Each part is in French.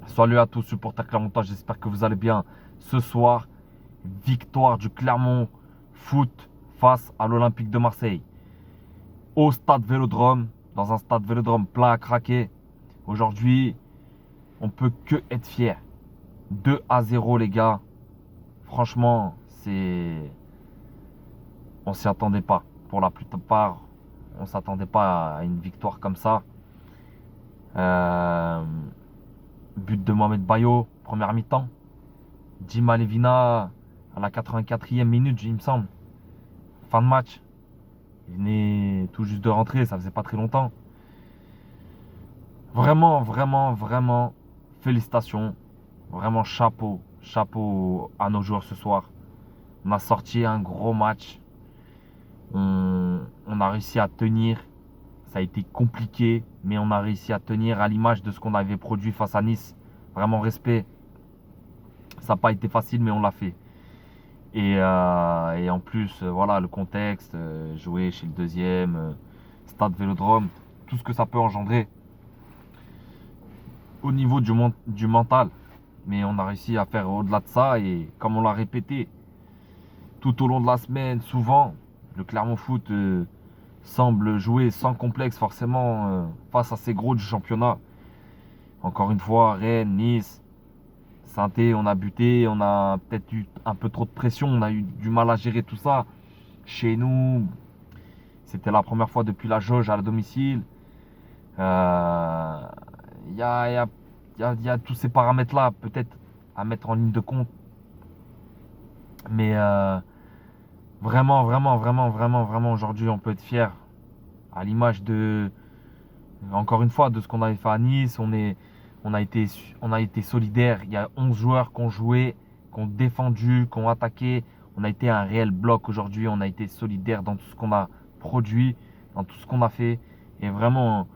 Salut à tous, supporters clermontois, j'espère que vous allez bien. Ce soir, victoire du Clermont Foot face à l'Olympique de Marseille. Au stade Vélodrome, dans un stade Vélodrome plein à craquer. Aujourd'hui, on peut que être fiers. 2-0 les gars. Franchement, on s'y attendait pas. Pour la plupart, on s'attendait pas à une victoire comme ça. Euh, But de Mohamed Bayo, première mi-temps. Dima Levina à la 84e minute, il me semble. Fin de match. Il venait tout juste de rentrer, ça faisait pas très longtemps. Vraiment, vraiment, vraiment, félicitations. Vraiment chapeau. Chapeau à nos joueurs ce soir. On a sorti un gros match. On a réussi à tenir. Ça a été compliqué, mais on a réussi à tenir à l'image de ce qu'on avait produit face à Nice. Vraiment respect. Ça n'a pas été facile, mais on l'a fait. Et en plus, voilà, le contexte, jouer chez le deuxième, stade Vélodrome, tout ce que ça peut engendrer au niveau du mental. Mais on a réussi à faire au-delà de ça et comme on l'a répété tout au long de la semaine, souvent, le Clermont Foot semble jouer sans complexe forcément face à ces gros du championnat. Encore une fois, Rennes, Nice, Saint-Étienne, on a buté, on a peut-être eu un peu trop de pression, on a eu du mal à gérer tout ça. Chez nous, c'était la première fois depuis la jauge à domicile. Euh, Il y a, y a- y a tous ces paramètres-là, peut-être à mettre en ligne de compte. Mais vraiment, vraiment, vraiment, vraiment, vraiment, aujourd'hui, on peut être fier. À l'image de, encore une fois, de ce qu'on avait fait à Nice. On a été, on a été solidaires. Il y a 11 joueurs qui ont joué, qui ont défendu, qui ont attaqué. On a été un réel bloc aujourd'hui. On a été solidaires dans tout ce qu'on a produit, dans tout ce qu'on a fait. Et vraiment,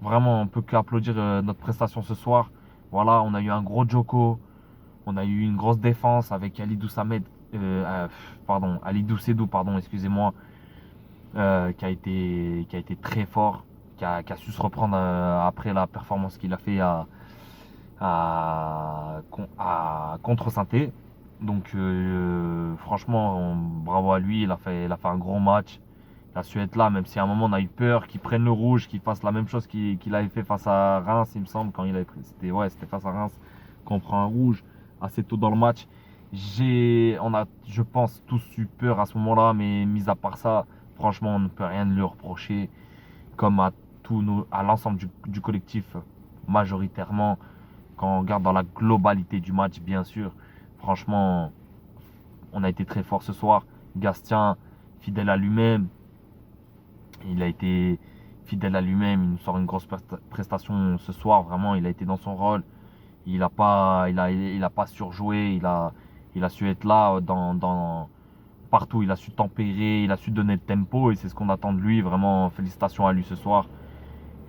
vraiment, on peut qu'applaudir notre prestation ce soir. Voilà, on a eu un gros Joko. On a eu une grosse défense avec Alidou Sedou, pardon, excusez-moi, qui a été très fort, qui a su se reprendre après la performance qu'il a fait contre Saint-Étienne. Donc franchement, bravo à lui, il a fait un gros match. Il a su être là, même si à un moment on a eu peur qu'il prenne le rouge, qu'il fasse la même chose qu'il avait fait face à Reims, il me semble, quand il avait pris. C'était face à Reims qu'on prend un rouge assez tôt dans le match. On a, je pense, tous eu peur à ce moment-là, mais mis à part ça, franchement, on ne peut rien lui reprocher, comme à l'ensemble du collectif, majoritairement, quand on regarde dans la globalité du match, bien sûr. Franchement, on a été très fort ce soir. Gastien, fidèle à lui-même, il a été fidèle à lui-même. Il nous sort une grosse prestation ce soir. Vraiment, il a été dans son rôle. Il a pas surjoué. Il a su être là partout. Il a su tempérer. Il a su donner le tempo. Et c'est ce qu'on attend de lui. Vraiment, félicitations à lui ce soir.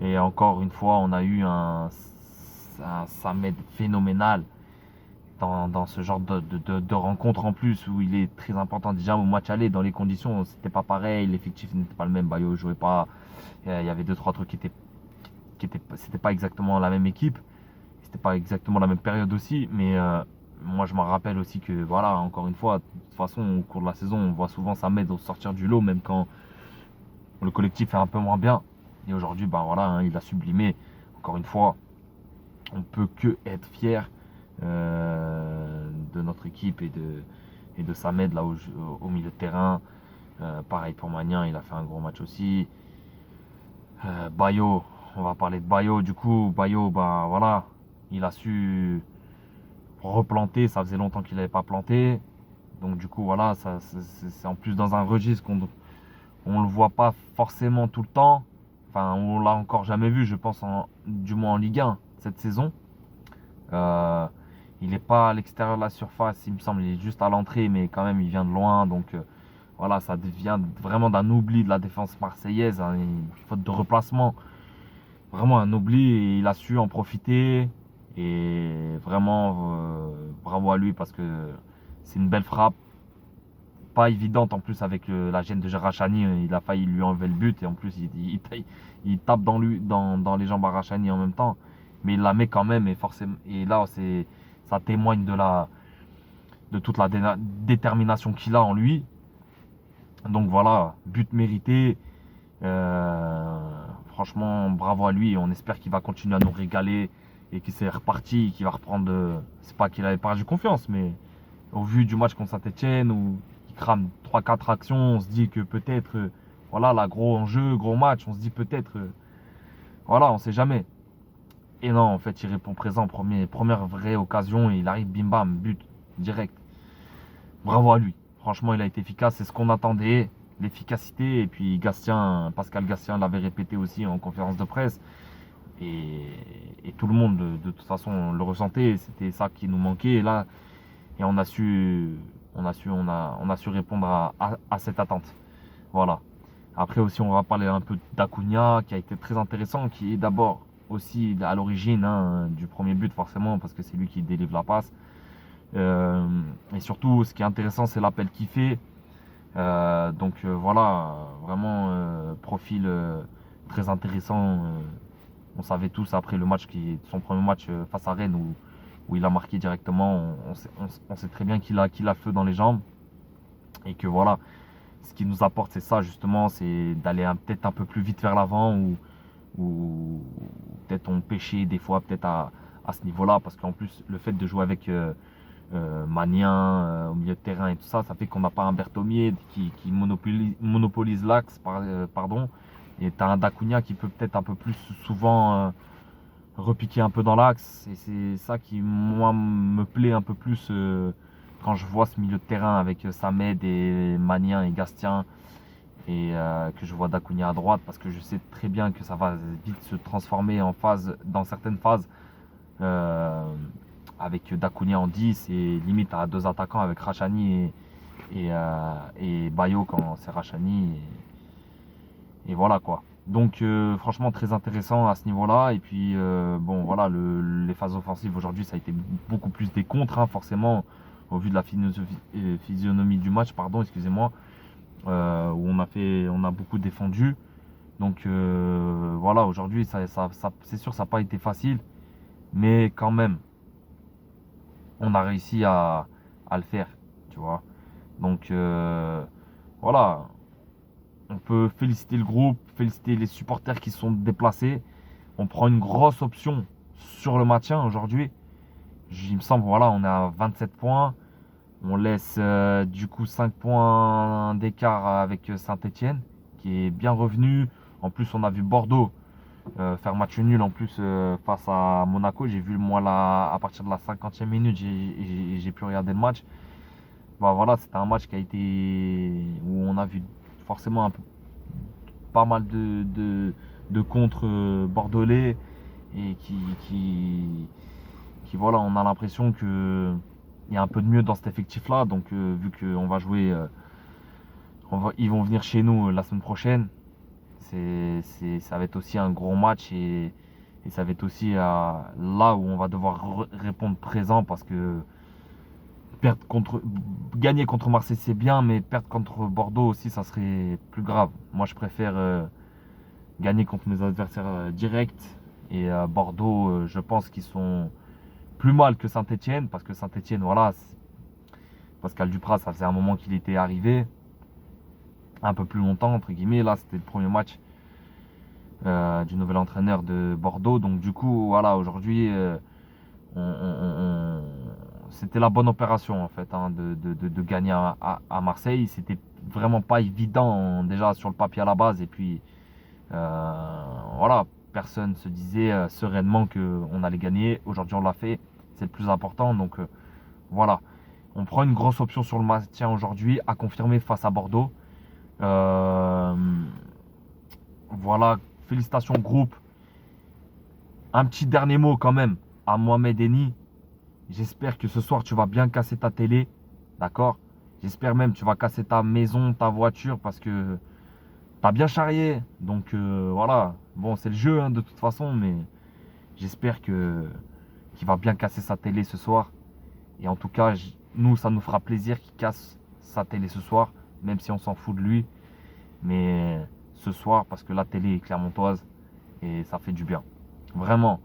Et encore une fois, on a eu un Samed phénoménal dans ce genre de rencontre en plus où il est très important. Déjà au match aller, dans les conditions, c'était pas pareil, l'effectif n'était pas le même, Bayo jouait pas, il y avait deux trois trucs c'était pas exactement la même équipe, c'était pas exactement la même période aussi, mais moi je m'en rappelle aussi que voilà, encore une fois, de toute façon au cours de la saison, on voit souvent ça m'aide au sortir du lot, même quand le collectif est un peu moins bien. Et aujourd'hui, ben voilà, hein, il a sublimé. Encore une fois, on peut que être fier de notre équipe et de Samed là au milieu de terrain. Pareil pour Magnin, il a fait un gros match aussi. Bayo, on va parler de Bayo. Du coup, Bayo, ben voilà, il a su replanter. Ça faisait longtemps qu'il n'avait pas planté. Donc du coup, voilà, c'est en plus dans un registre on le voit pas forcément tout le temps. Enfin, on l'a encore jamais vu, je pense, du moins en Ligue 1 cette saison. Euh, il n'est pas à l'extérieur de la surface, il me semble, il est juste à l'entrée, mais quand même, il vient de loin. Donc voilà, ça devient vraiment d'un oubli de la défense marseillaise, hein, une faute de replacement. Vraiment un oubli, et il a su en profiter. Et vraiment, bravo à lui parce que c'est une belle frappe. Pas évidente en plus avec la gêne de Rachani, il a failli lui enlever le but et en plus il tape dans les jambes à Rachani en même temps. mais il la met quand même, et forcément, et là, ça témoigne de toute la détermination qu'il a en lui. Donc voilà, but mérité. Franchement, bravo à lui. On espère qu'il va continuer à nous régaler et qu'il s'est reparti, qu'il va reprendre. C'est pas qu'il avait perdu confiance, mais au vu du match contre Saint-Etienne où il crame 3-4 actions, on se dit que peut-être, voilà, là, gros enjeu, gros match, on se dit peut-être, voilà, on sait jamais. Et non, en fait, il répond présent, première vraie occasion, et il arrive, bim bam, but, direct. Bravo à lui. Franchement, il a été efficace, c'est ce qu'on attendait, l'efficacité. Et puis Pascal Gastien l'avait répété aussi en conférence de presse. Et, et tout le monde, de toute façon, le ressentait. C'était ça qui nous manquait. Et là, et on a su répondre à cette attente. Voilà. Après aussi, on va parler un peu d'Acuna, qui a été très intéressant, qui est d'abord aussi à l'origine du premier but, forcément, parce que c'est lui qui délivre la passe. Et surtout, ce qui est intéressant, c'est l'appel qu'il fait. Voilà, vraiment profil très intéressant. On savait tous après le match, son premier match face à Rennes, où il a marqué directement. On sait très bien qu'il a le feu dans les jambes. Et que voilà, ce qu'il nous apporte, c'est ça justement, c'est d'aller peut-être un peu plus vite vers l'avant, ou peut-être on pêchait des fois peut-être à ce niveau-là. Parce qu'en plus, le fait de jouer avec Magnien au milieu de terrain et tout ça, ça fait qu'on n'a pas un Berthomier qui monopolise l'axe, pardon. Et tu as un Dacunia qui peut peut-être un peu plus souvent repiquer un peu dans l'axe. Et c'est ça qui, moi, me plaît un peu plus quand je vois ce milieu de terrain avec Samed et Magnien et Gastien. Et que je vois Dacunia à droite, parce que je sais très bien que ça va vite se transformer dans certaines phases. Euh, avec Dacunia en 10 et limite à deux attaquants avec Rachani et Bayo quand c'est Rachani. Et voilà quoi. Donc franchement très intéressant à ce niveau-là. Et puis bon voilà, les phases offensives aujourd'hui ça a été beaucoup plus des contres forcément au vu de la physionomie du match, pardon, excusez-moi, où on a beaucoup défendu. Donc voilà, aujourd'hui c'est sûr ça n'a pas été facile, mais quand même on a réussi à le faire, tu vois. Donc voilà, on peut féliciter le groupe, féliciter les supporters qui se sont déplacés. On prend une grosse option sur le maintien aujourd'hui. Il me semble, voilà, on est à 27 points. On laisse du coup 5 points d'écart avec Saint-Etienne, qui est bien revenu. En plus, on a vu Bordeaux faire match nul en plus face à Monaco. J'ai vu moi là, à partir de la 50e minute, j'ai pu regarder le match. Bah voilà, c'était un match qui a été où on a vu forcément pas mal de contre bordelais et qui voilà, on a l'impression que il y a un peu de mieux dans cet effectif-là. Donc vu qu'on va jouer, ils vont venir chez nous la semaine prochaine. Ça va être aussi un gros match et ça va être aussi là où on va devoir répondre présent parce que gagner contre Marseille c'est bien, mais perdre contre Bordeaux aussi ça serait plus grave. Moi je préfère gagner contre mes adversaires directs et Bordeaux je pense qu'ils sont plus mal que Saint-Etienne parce que Saint-Etienne voilà, Pascal Dupraz ça faisait un moment qu'il était arrivé, un peu plus longtemps entre guillemets, là c'était le premier match du nouvel entraîneur de Bordeaux. Donc du coup, voilà, aujourd'hui, c'était la bonne opération en fait de gagner à Marseille. C'était vraiment pas évident déjà sur le papier à la base. Et puis voilà, personne se disait sereinement qu'on allait gagner. Aujourd'hui, on l'a fait. C'est le plus important. Donc voilà, on prend une grosse option sur le maintien aujourd'hui, à confirmer face à Bordeaux. Euh, voilà, félicitations groupe. Un petit dernier mot quand même à Mohamed Eni. J'espère que ce soir tu vas bien casser ta télé. D'accord? J'espère même que tu vas casser ta maison, ta voiture parce que t'as bien charrié. Donc voilà. Bon, c'est le jeu de toute façon, mais j'espère qu'il va bien casser sa télé ce soir. Et en tout cas, nous, ça nous fera plaisir qu'il casse sa télé ce soir, même si on s'en fout de lui. Mais ce soir, parce que la télé est clermontoise et ça fait du bien. Vraiment.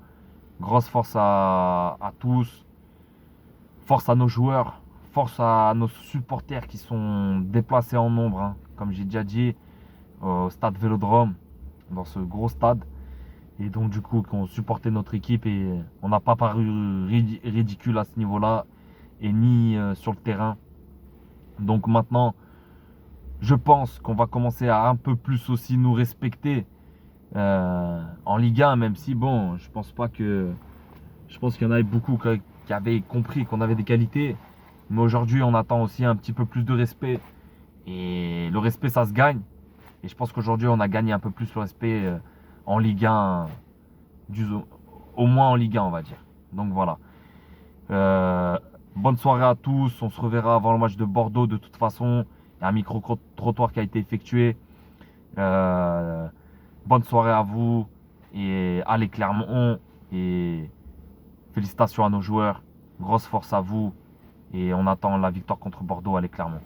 Grosse force à tous. Force à nos joueurs. Force à nos supporters qui sont déplacés en nombre, hein, comme j'ai déjà dit, au stade Vélodrome, dans ce gros stade. Et donc du coup, qui ont supporté notre équipe et on n'a pas paru ridicule à ce niveau-là et ni sur le terrain. Donc maintenant, je pense qu'on va commencer à un peu plus aussi nous respecter en Ligue 1, même si bon, je pense pas que. Je pense qu'il y en avait beaucoup qui avaient compris qu'on avait des qualités. Mais aujourd'hui, on attend aussi un petit peu plus de respect. Et le respect, ça se gagne. Et je pense qu'aujourd'hui, on a gagné un peu plus le respect en Ligue 1, du, au moins en Ligue 1, on va dire. Donc voilà. Euh, Bonne soirée à tous. On se reverra avant le match de Bordeaux de toute façon. Il y a un micro-trottoir qui a été effectué. Euh, Bonne soirée à vous. Et allez Clermont. Et félicitations à nos joueurs. Grosse force à vous. Et on attend la victoire contre Bordeaux. Allez Clermont.